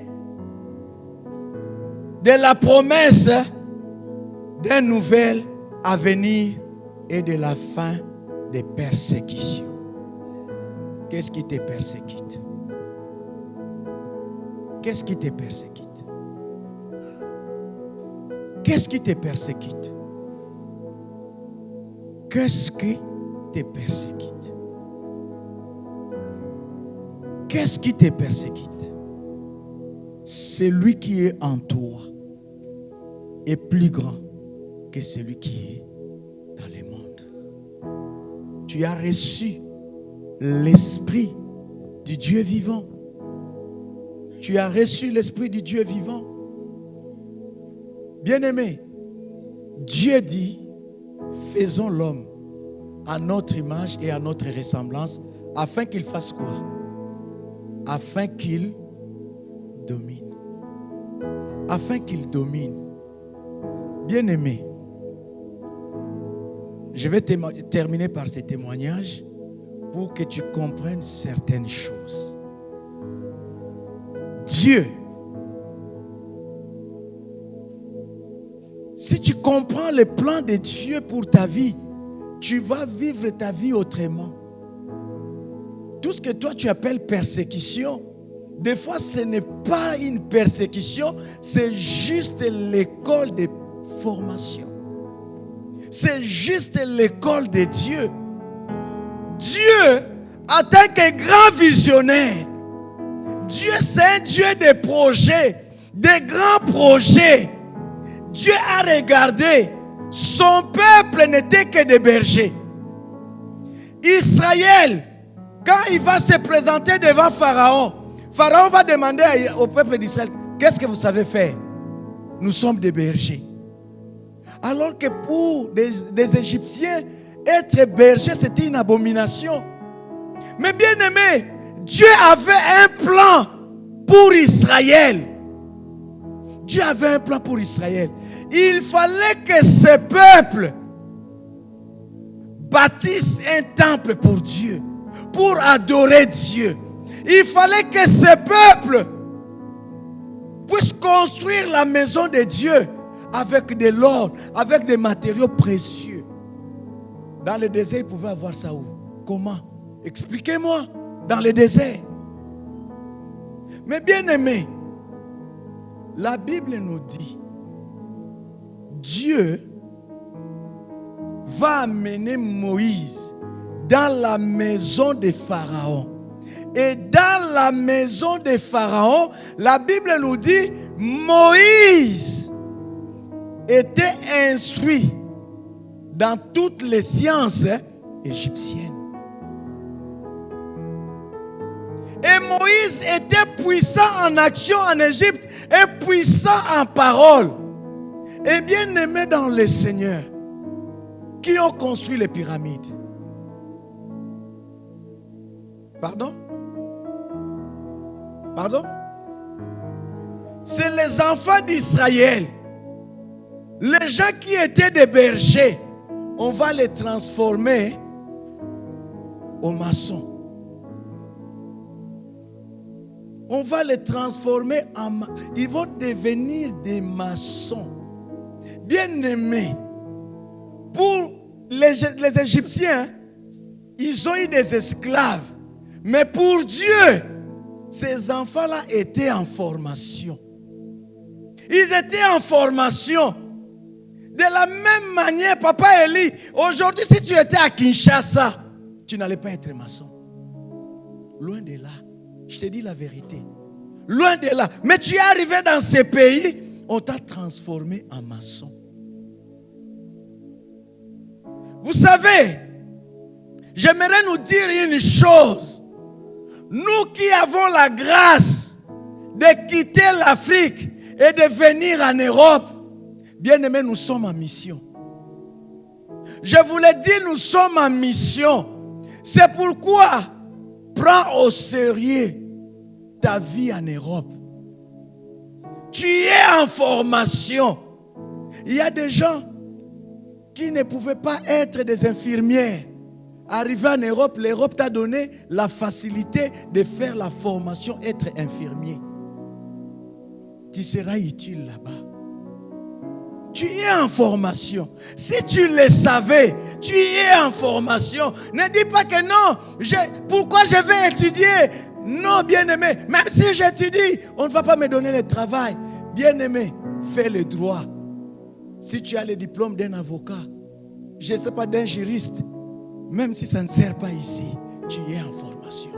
de la promesse d'un nouvel avenir et de la fin des persécutions. Qu'est-ce qui te persécute? Qu'est-ce qui te persécute? Qu'est-ce qui te persécute? Qu'est-ce qui te persécute? Qu'est-ce qui te persécute? Celui qui est en toi est plus grand que celui qui est dans le monde. Tu as reçu l'esprit du Dieu vivant. Tu as reçu l'esprit du Dieu vivant. Bien-aimé, Dieu dit, faisons l'homme à notre image et à notre ressemblance, afin qu'il fasse quoi? Afin qu'il domine. Afin qu'il domine. Bien-aimé, je vais terminer par ce témoignage pour que tu comprennes certaines choses. Dieu, si tu comprends le plan de Dieu pour ta vie, tu vas vivre ta vie autrement. Tout ce que toi tu appelles persécution, des fois ce n'est pas une persécution, c'est juste l'école de formation. C'est juste l'école de Dieu. Dieu, en tant que grand visionnaire, Dieu, c'est un Dieu de projets, de grands projets. Dieu a regardé, son peuple n'était que des bergers. Israël, quand il va se présenter devant Pharaon, Pharaon va demander au peuple d'Israël, qu'est-ce que vous savez faire? Nous sommes des bergers. Alors que pour des Égyptiens, être berger, c'était une abomination. Mais bien aimé, Dieu avait un plan pour Israël. Dieu avait un plan pour Israël. Il fallait que ce peuple bâtisse un temple pour Dieu, pour adorer Dieu. Il fallait que ce peuple puisse construire la maison de Dieu avec de l'or, avec des matériaux précieux. Dans le désert, ils pouvaient avoir ça où? Comment? Expliquez-moi. Dans le désert. Mais bien aimé, la Bible nous dit, Dieu va amener Moïse dans la maison de Pharaon. Et dans la maison de Pharaon, la Bible nous dit, Moïse était instruit dans toutes les sciences égyptiennes. Et Moïse était puissant en action en Égypte et puissant en parole. Et bien aimé dans le Seigneur, qui ont construit les pyramides? Pardon? Pardon? C'est les enfants d'Israël. Les gens qui étaient des bergers, on va les transformer en maçons. On va les transformer en... Ils vont devenir des maçons. Bien-aimés, pour les Égyptiens, ils ont eu des esclaves. Mais pour Dieu, ces enfants-là étaient en formation. Ils étaient en formation. De la même manière, Papa Eli, aujourd'hui, si tu étais à Kinshasa, tu n'allais pas être maçon. Loin de là. Je te dis la vérité. Loin de là. Mais tu es arrivé dans ces pays, on t'a transformé en maçon. Vous savez, j'aimerais nous dire une chose. Nous qui avons la grâce de quitter l'Afrique et de venir en Europe, bien aimés, nous sommes en mission. Je vous l'ai dit, nous sommes en mission. C'est pourquoi prends au sérieux ta vie en Europe. Tu es en formation. Il y a des gens qui ne pouvaient pas être des infirmières. Arrivé en Europe, l'Europe t'a donné la facilité de faire la formation, être infirmier. Tu seras utile là-bas. Tu es en formation. Si tu le savais, tu es en formation. Ne dis pas que non, pourquoi je vais étudier? Non, bien-aimé, même si j'étudie, on ne va pas me donner le travail. Bien-aimé, fais le droit. Si tu as le diplôme d'un avocat, je ne sais pas, d'un juriste, même si ça ne sert pas ici, tu es en formation.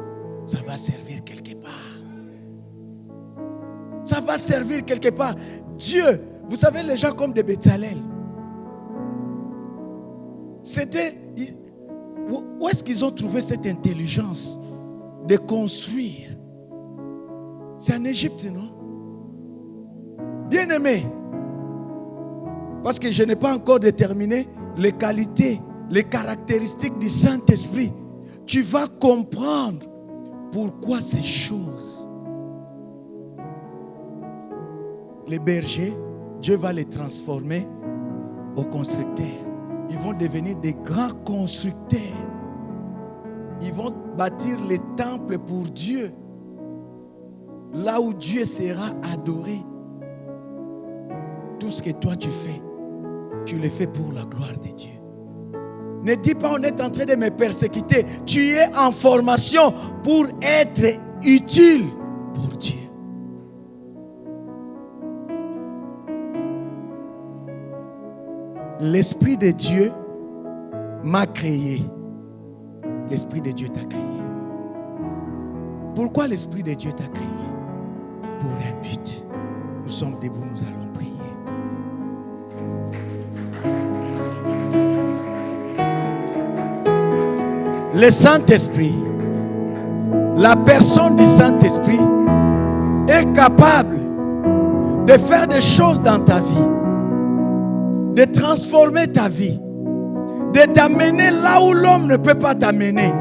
Ça va servir quelque part. Ça va servir quelque part. Dieu, vous savez, les gens comme des Bétzalel, c'était... Où est-ce qu'ils ont trouvé cette intelligence de construire? C'est en Égypte, non? Bien aimé, parce que je n'ai pas encore déterminé les qualités, les caractéristiques du Saint-Esprit. Tu vas comprendre pourquoi ces choses. Les bergers, Dieu va les transformer aux constructeurs. Ils vont devenir des grands constructeurs. Ils vont bâtir les temples pour Dieu. Là où Dieu sera adoré. Tout ce que toi tu fais, tu le fais pour la gloire de Dieu. Ne dis pas on est en train de me persécuter. Tu es en formation pour être utile pour Dieu. L'Esprit de Dieu m'a créé. L'Esprit de Dieu t'a créé. Pourquoi l'Esprit de Dieu t'a créé? Pour un but. Nous sommes debout, nous allons prier. Le Saint-Esprit, la personne du Saint-Esprit est capable de faire des choses dans ta vie, de transformer ta vie, de t'amener là où l'homme ne peut pas t'amener.